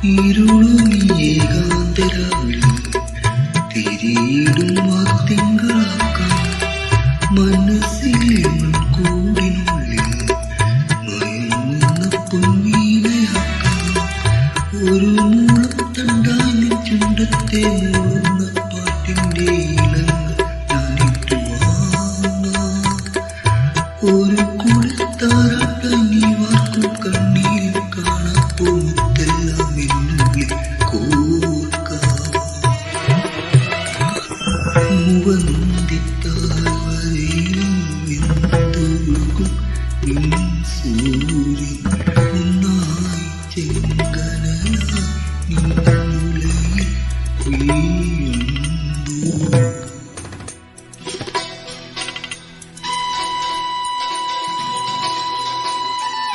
ഇരുളും ഏകാന്തരാവിൽ തിരിയിടും ആ തിങ്കളാക്കാം മനസ്സിലെ കൂടിനുള്ളിൽ മയങ്ങുന്ന പൊന്നീനയാക്കാം ഒരു മൂളത്തണ്ടായി ചുണ്ടത്തെ മൂളുന്ന പാട്ടിൻ്റെ ഇനങ്ങൾ ഞാനിട്ടു ഒരു കുളിത്താറാട്ടായി നീ വാർക്കും കണ്ണീരിൽ കാണാപ്പോത്തെല്ലാം എന്നുള്ളിൽ മുവന്തിത്താവരയിലും എന്തൊഴുകും സൂര്യൻ ഒന്നായി